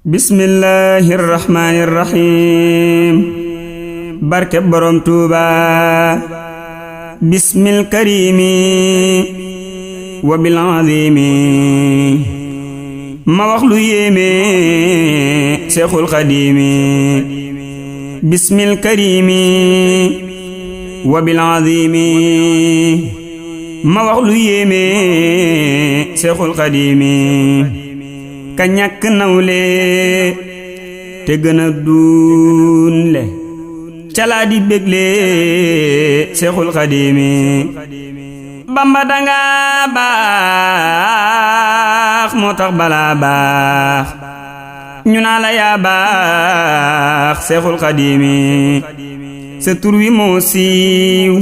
bismillahir rahmanir rahim barke borom Tuuba bismil karimi wa bil azimi ma wax lu yéeme Seexul Xadiimi bismil karimi wa bil azimi ma wax lu yéeme Seexul Xadiimi ka ñàkk nawle te gën a duunle calaa di bégle Seexul Xadiimi Bamba danga baax moo tax balaa baax ñu naa la yaa baax Seexul Xadiimi sa tur wi moo siiw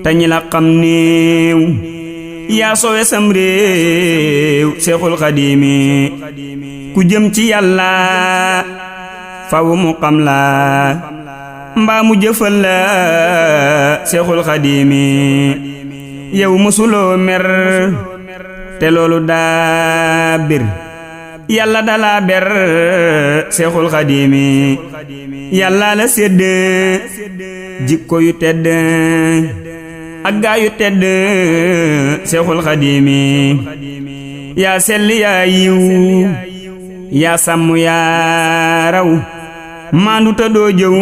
te ñi la xam néew yaa sowe sam réew Seexul Xadiimi ku jëm ci Yàlla faw mu xam la mbaa mu jëfal la Seexul Xadiimi yow musuloo mer te loolu daa bir Yàlla dala ber Seexul Xadiimi Yàlla la sédd jikko yu tedd ak gaa yu tedd Seexul Xadiimi yaa sell yaa yiw yaa sàmm yaa raw maandu ta doo jëw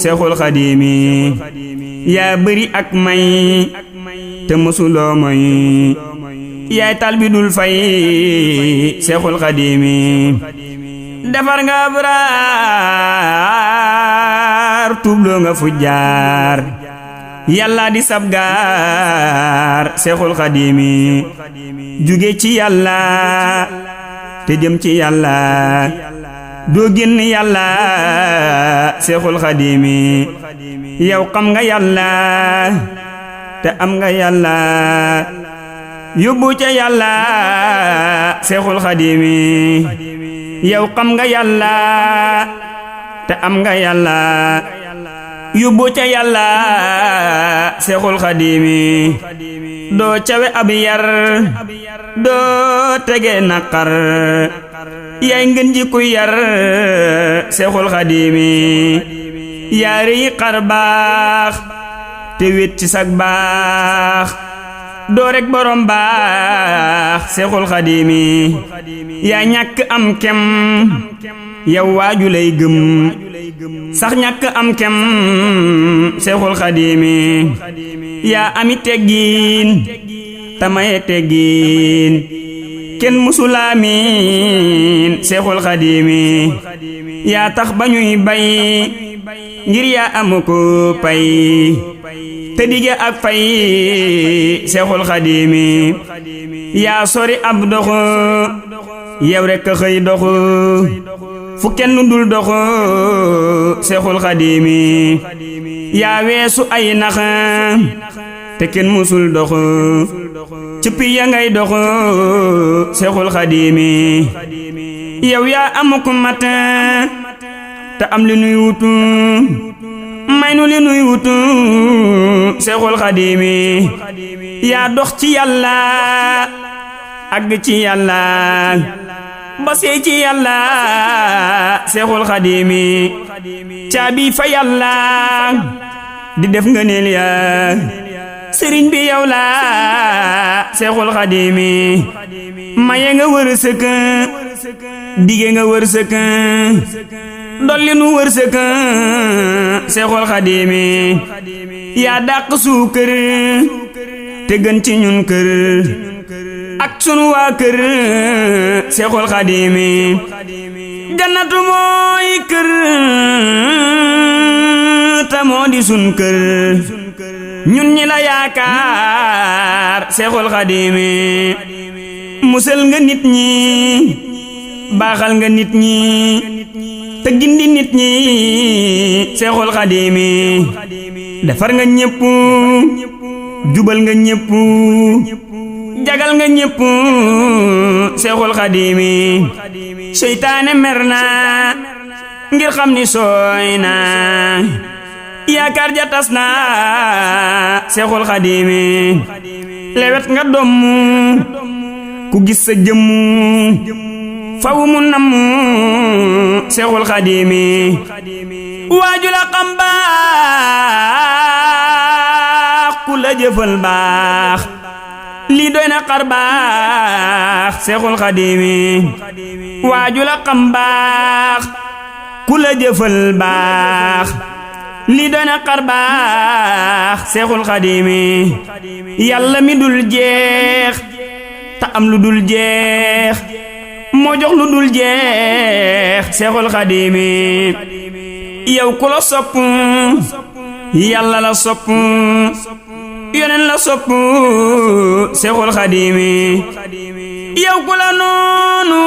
Seexul Xadiimi yaa bëri ak may te mësuloo moy yaay tal bi dul fay Seexul Xadiimi defar nga abraar tuubloo nga fujjaar Yàlla di sab gaar Seexul Xadiimi jóge ci Yàlla te jëm ci Yàlla doo génn Yàlla Seexul Xadiimi yow xam nga Yàlla te am nga Yàlla yóbbu ca Yàlla Seexul Xadiimi yow xam nga Yàlla te am nga Yàlla yóbbu ca Yàlla Seexul Xadiimi doo cawe ab yar doo tege naqar yaay ngeen ji ku yar Seexul Xadiimi yaa rëy xar baax te wét ci sag baax doo rek borom baax Seexul Xadiimi yaa ñàkk am kem yow waaju lay gëm sax ñàkk am kem Seexul Xadiimi yaa ami teggiin tamaye teggiin kenn musulaa miin Seexul Xadiimi yaa tax ba ñuy bay ngir yaa amu ko pay te dige ak fay Seexul Xadiimi yaa sori ab doxu yow rekk a xëy doxu fu kenn dul doxu Seexul Xadiimi yaa weesu ay nax te kenn musul doxu ci piya ngay doxu Seexul Xadiimi yow yaa amuk mat te am li nuy wutu may nu li nuy wutu Seexul Xadiimi yaa dox ci Yàlla àgg ci Yàlla ba sey ci Yàlla Seexul Xadiimi caabi fa Yàlla di def ngëneel ya sëriñ bi yow la Seexul Xadiimi maye nga wërsëg dige nga wërsëg dolli nu wërsëg Seexul Xadiimi yaa dàq suukër te gën ci ñun kër ak sunu waa kër Seexul Xadiimi jannatu mooy kër ta moo di sun kër ñun ñi la yaakaar Seexul Xadiimi musal nga nit ñi baaxal nga nit ñi te gindi nit ñi Seexul Xadiimi defar nga ñépp jubal nga ñépp jagal nga ñépp Seexul Xadiimi seytaane mer na ngir xam ni sooy na yaakaar ja tas na Seexul Xadiimi lewet nga domm ku gis sa jëmm faw mu namu Seexul Xadiimi waaju la xam baax ku la jëfal baax lii doy na xar baax Seexul Xadiimi waaju la xam baax ku la jëfal baax lii doy na xar baax Seexul Xadiimi yàlla mi dul jeex ta am lu dul jeex moo jox lu dul jeex Seexul Xadiimi yow ku la sopp yàlla la sopp yonen la sopp Seexul Xadiimi yow ku la noonu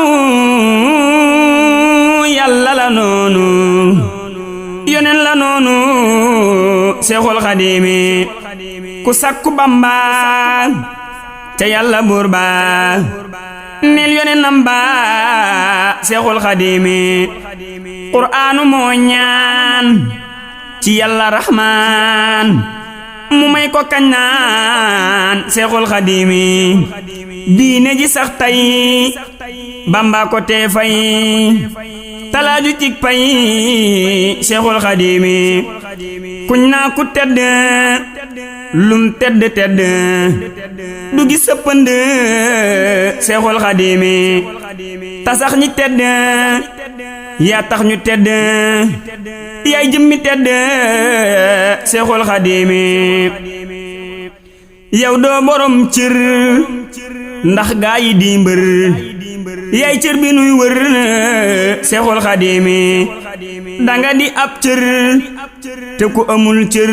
yàlla la noonu yonen la noonu Seexul Xadiimi ku sakku Bamba ca yàlla buur ba neel yonenam ba Seexul Xadiimi qur'aanu moo ñaan ci yàlla rahmaan mu may ko kañ naan Seexul Xadiimi diine ji sax tay Bamba ko tee fay talaaju cig pay Seexul Xadiimi kuñ naa ku tedd lum tedd tedd du gis sa pënd Seexul Xadiimi tasax ñi tedd yaa tax ñu tedd yaay jëmmi tedd Seexul Xadiimi yow doo borom cër ndax gaa yi di mbër yaay cër bi nuy wër Seexul Xadiimi danga di ab cër te ku amul cër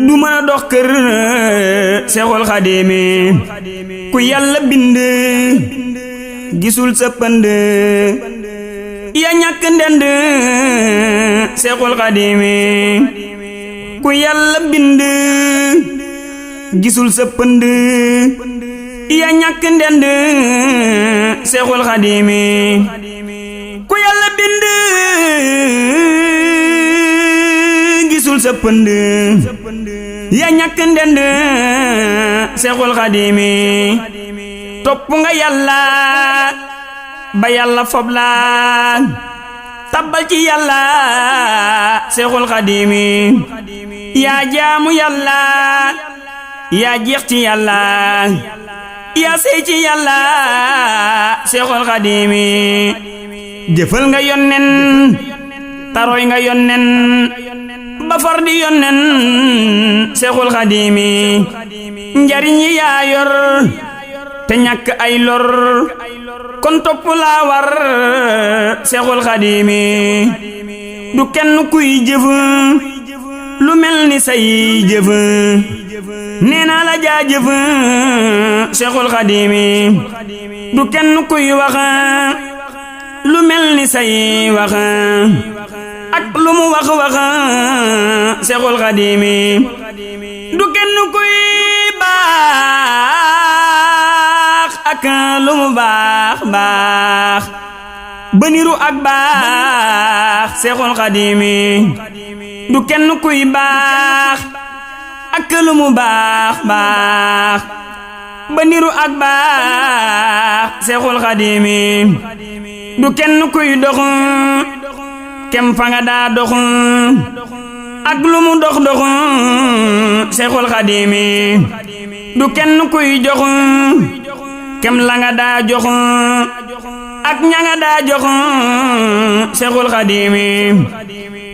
du mën a dox kër Seexul Xadiimi ku yàlla bind gisul sa pënd ya ñàkk ndend Seexul Xadiimi ku yàlla bind gisul sa pënd ya ñàkk ndend Seexul Xadiimi ku yàlla bind gisul sa pënd ya ñàkk ndend Seexul Xadiimi topp nga yàlla ba yàlla fob la tabbal ci yàlla Seexul Xadiimi yaa jaamu yàlla yaa jeex ci yàlla yaa sey ci yàlla Seexul Xadiimi jëfal nga yonnen taroy nga yonnen ba far di yonnen Seexul Xadiimi njariñ yi yaa yor te ñàkk ay lor kon topp laa war Seexul Xadiimi du kenn kuy jëf lu mel ni say jëf nee naa la jaajëf Seexul Xadiimi du kenn kuy wax lu mel ni say wax ak lu mu wax Seexul Xadiimi du kenn kuy baax ak lu mu baax ba niru ak baax Seexul Xadiimi du kenn kuy baax ak lu mu baax ba niru ak baax Seexul Xadiimi du kenn kuy dox kem fa nga daa dox ak lu mu dox Seexul Xadiimi du kenn kuy jox kem la nga daa jox ak ña nga daa jox Seexul Xadiimi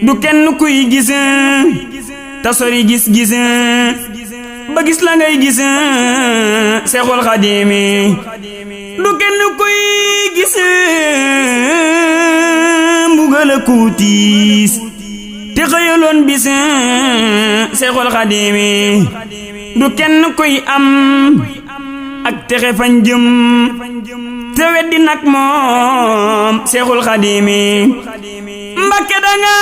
du kenn kuy gis ta sori gis ba gis la ngay gis Seexul Xadiimi du kenn kuy gis mbugal ku tiis te xëyaloon bis Seexul Xadiimi du kenn kuy am ak texe fañ jëm te weddi nag moom Seexul Xadiimi Mbakke danga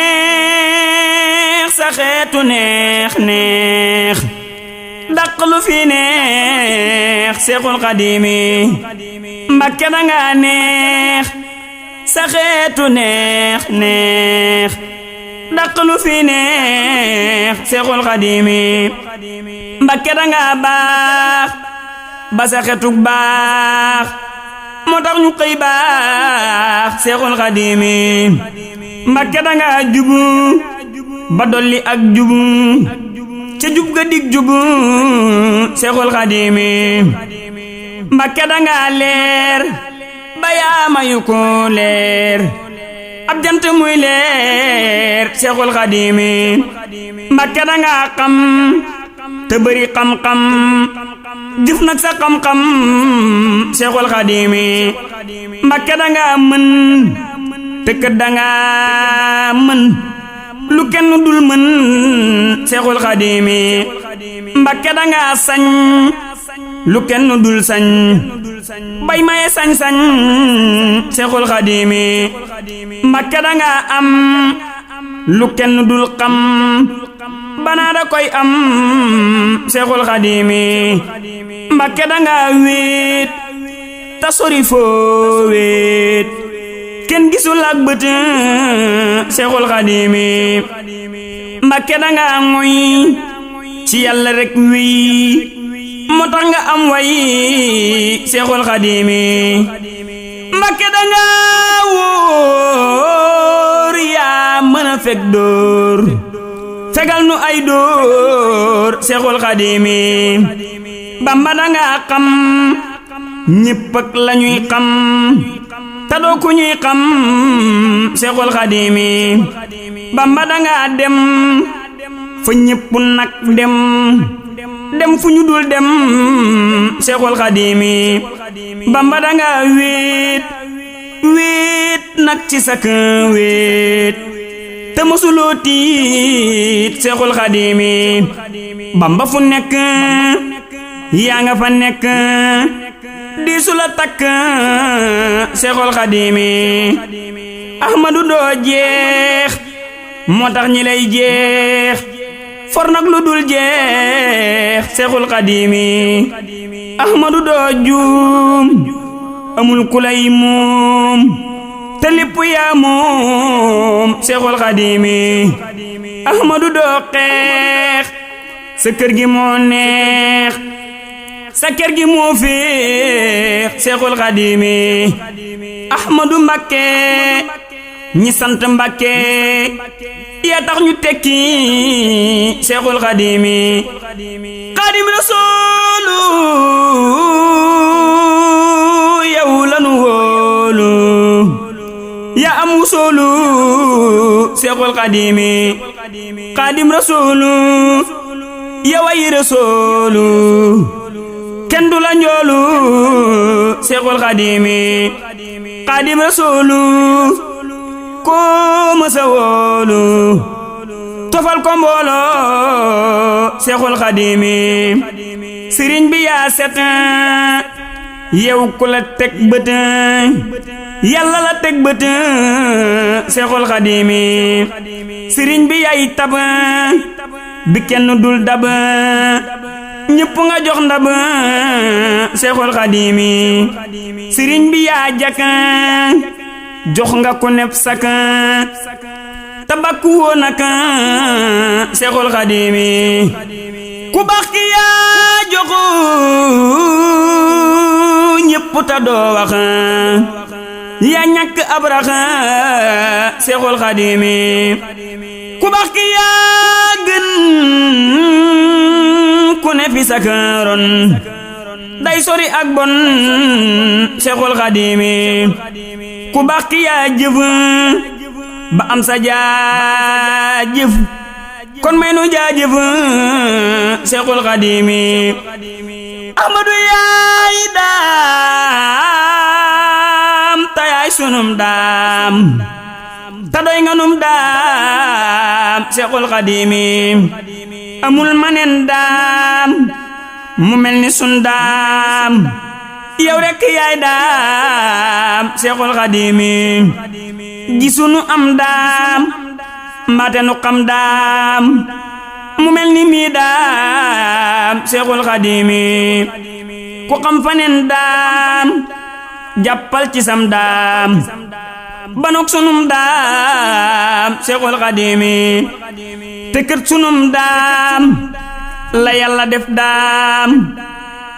neex sa xeetu neex dàq lu fi neex Seexul Xadiimi Mbakke danga neex sa xeetu neex dàq lu fi neex Seexul Xadiimi Mbakke danga baax ba sa xetug baax moo tax ñu xëy baax Seexul Xadiimi Mbàkke danga jubu ba dolli ak jubu ca jub ga dig jubu Seexul Xadiimi Mbàkke danga leer ba yaa mayu ko leer ab jant muy leer Seexul Xadiimi Mbàkke danga xam te bëri xam-xam jëf nag sa xam-xam Seexul Xadiimi Mbàkke danga mën te kët danga mën lu kenn dul mën Seexul Xadiimi Mbàkke danga sañ lu kenn dul sañ bay maye sañ-sañ Seexul Xadiimi Mbàkke danga am lu kenn dul xam banaa da koy am Seexul Xadiimi Mbàkke danga wéet ta sori foo wéet kenn gisul ak bët Seexul Xadiimi Mbàkke danga ngoy ci Yàlla rek wii moo tax nga am way Seexul Xadiimi Mbàkke danga wóor yaa mën a fekk dóor fegal nu ay dóor Seexul Xadiimi Bamba danga xam ñépp ak lañuy xam ta doo ku ñuy xam Seexul Xadiimi Bamba danga dem fa ñépp nag dem fu ñu dul dem Seexul Xadiimi Bamba danga wéet wéet nag ci sak wéet te mosuloo tiit Seexul Xadiimi Bamba fu nekk yaa nga fa nekk di su la takk Seexul Xadiimi Ahmadu doo jeex moo tax ñi lay jeex for nag lu dul jeex Seexul Xadiimi Ahmadu doo juum amul ku lay moom te lépp yaa moom Seexul Xadiimi Ahmadu doo xeex sa kër gi moo neex sa kër gi moo féex Seexul Xadiimi Ahmadu Mbakke ñi sant Mbakke yaa tax ñu tekki Seexul Xadiimi Xaadim Rasuulu yow lanu wóolu yaa am wusoolu Seexul Xadiimi Xaadim Rasuulu yow ay Rasuulu kenn du la njoolu Seexul Xadiimi Xaadim Rasuulu koo mësa wóolu tofal ko mbooloo Seexul Xadiimi sëriñ bi yaa set yow ku la teg bët Yàlla la teg bët Seexul Xadiimi sëriñ bi yaay tab bi kenn dul dab ñépp nga jox ndab Seexul Xadiimi sëriñ bi yaa jak jox nga ku nepp sak te bakku woo nak Seexul Xadiimi ku baax ki yaa joxu ñépp ta doo wax yaa ñàkk ab rax Seexul Xadiimi ku baax ki yaa gën ku ne fi sak ron day sori ak bon Seexul Xadiimi ku baax ki yaa jëf ba am sa jaajëf kon may nu jaajëf Seexul Xadiimi Ahmadu yaay daam ta yaay sunum daam ta doy nga num daam Seexul Xadiimi amul manen daam mu mel ni sun daam yow rekk yaay daam Seexul Xadiimi gisunu am daam mbaate nu xam daam mu mel ni mii daam Seexul Xadiimi ku xam fanen daam jàppal ci sam daam banok sunum daam Seexul Xadiimi te kër sunum daam la Yàlla def daam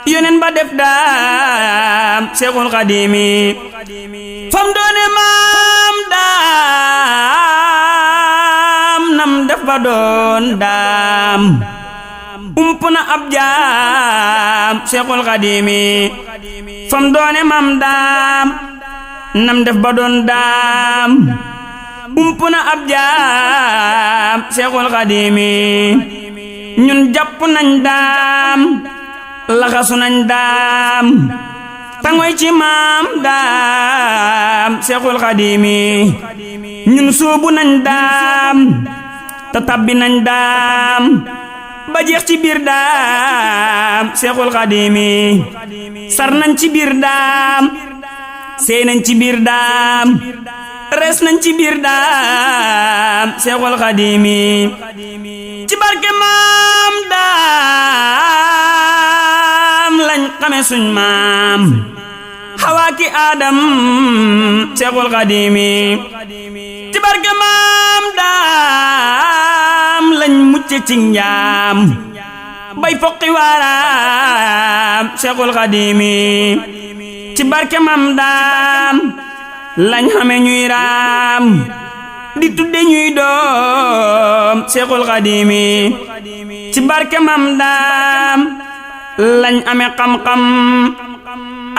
yonen ba def daam Seexul Xadiimi fam doone maam daam nam def ba doon daam ump na ab jaam Seexul Xadiimi fam doone maam daam nam def ba doon daam ump na ab jaam Seexul Xadiimi ñun jàpp nañ daam laxasu nañ daam tangoy ci maam daam Seexul Xadiimi ñun soobu nañ daam te tabbi nañ daam ba jeex ci biir daam Seexul Xadiimi sar nañ ci biir daam seey nañ ci biir daam res nañ ci biir daam Seexul Xadiimi ci barke maam daam lañ xame suñ maam Xawaa ki Aadam Seexul Xadiimi ci barke maam daam lañ mucce ci njaam bay foqi waaraam Seexul Xadiimi ci barke maam daam lañ xame ñuy raam di tudde ñuy doom Seexul Xadiimi ci barke maam daam lañ ame xam-xam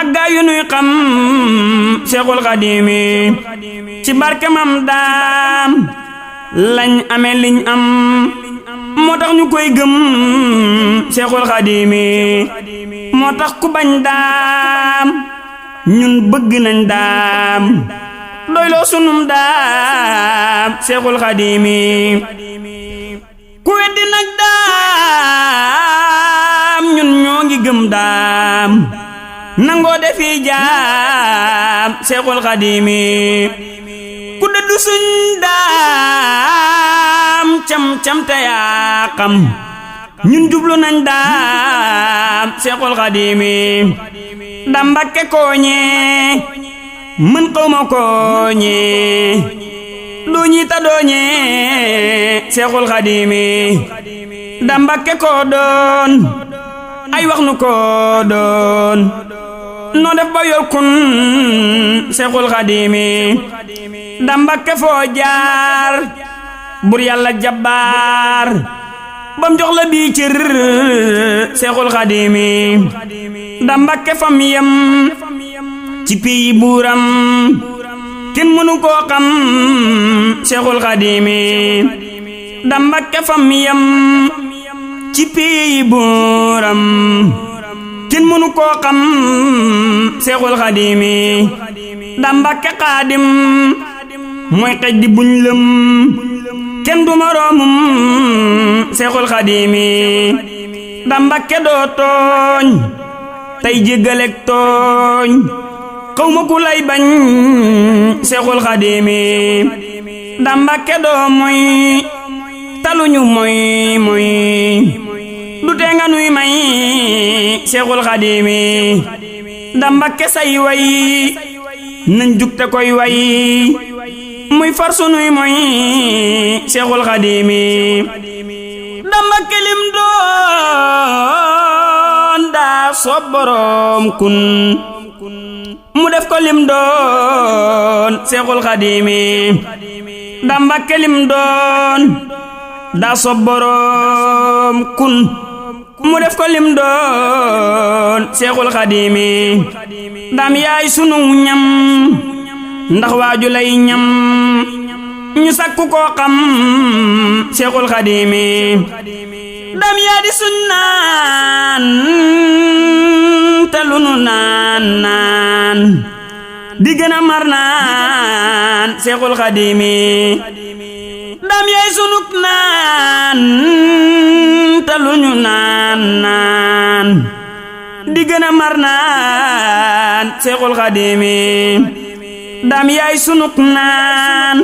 ak gaa yu nuy xam Seexul Xadiimi ci barke maam daam lañ ame liñ am moo tax ñu koy gëm Seexul Xadiimi moo tax ku bañ daam ñun bëgg nañ daam doyloo sunum daam Seexul Xadiimi ku weddi nag daam ñun ñoo ngi gëm daam nangoo defi jaam Seexul Xadiimi ku dëddu suñ daam cam te yaa xam ñun jublu nañ daam Seexul Xadiimi da Mbakke kooñee mën xawma kooñee dooñi ta dooñee Seexul Xadiimi da Mbakke koo doon ay wax nu koo doon noo def ba yor kun Seexul Xadiimi da Mbakke foo jaar bur Yàlla jabbaar bam jox la bii cër Seexul Xadiimi da Mbakke fam yem ci piyi buuram kenn mënu koo xam Seexul Xadiimi da Mbakke fam yem ci piyi buuram kenn mënu koo xam Seexul Xadiimi da Mbakke Xaadim mooy xej di buñ lëm kenn du moroomum Seexul Xadiimi da Mbakke doo tooñ tey jéggalek tooñ xawma ku lay bañ Seexul Xadiimi da Mbakke doo moy taluñu moy du tee nga nuy may Seexul Xadiimi da Mbakke say way nañ jugte koy way muy far sunuy moy Seexul Xadiimi da Mbakke lim doon daa soob boroom kun mu def ko lim doon Seexul Xadiimi da Mbakke lim doon daa soob boroom kun mu def ko lim doon Seexul Xadiimi dam yaay sunu ñam ndax waaju lay ñam ñu sakku koo xam Seexul Xadiimi dam yaa di suñ naan te lu nu naan di gën a mar naan Seexul Xadiimi dam yaay sunuk naan te lu ñu naan di gën a mar naan Seexul Xadiimi dam yaay sunuk naan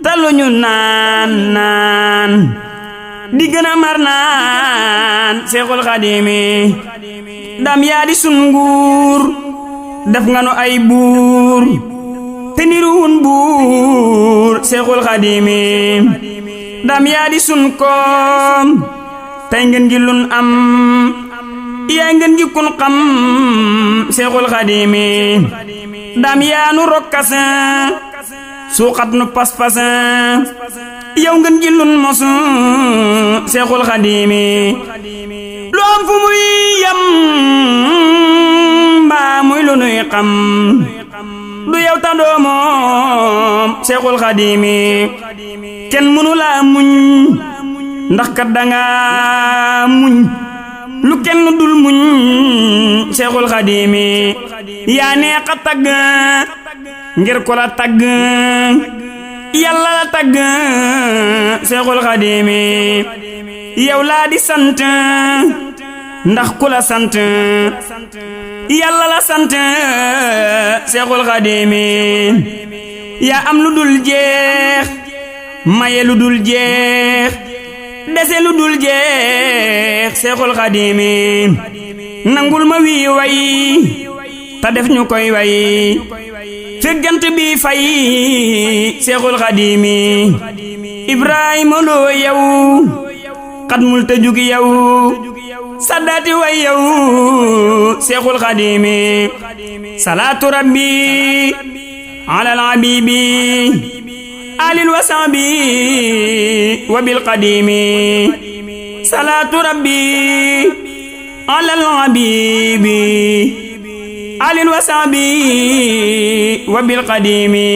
te lu ñu naan di gën a mar naan Seexul Xadiimi dam yaa di sun nguur def nga nu ay buur te niruwun buur Seexul Xadiimi dam yaa di sun koom tey ngeen gi lun am yaa ngeen ji kun xam Seexul Xadiimi daam yaa nu rokkas suuxat nu pas-pas yow ngeen ji lun mos Seexul Xadiimi lu am fu muy yam mbaa muy lu nuy xam du yow tandoo moom Seexul Xadiimi kenn mënu laa muñ ndax kat danga muñ lu kenn dul muñ Seexul Xadiimi yaa neex a tagg ngir ko la tagg yàlla la tagg Seexul Xadiimi yow laa di sant ndax ku la sant yàlla la sant Seexul Xadiimi yaa am lu dul jeex maye lu dul jeex dese lu dul jeex Seexul Xadiimi nangul ma wii way ta def ñu koy way feggant bi fay Seexul Xadiimi Ibrahima loo yow xatmul te jugi yow saddaati way yow Seexul Xadiimi salaatu rabbi alal habibi alin wa sahbi wa bil qadimi salaatu rabbi alal habibi alin wa sahbi wa bil qadimi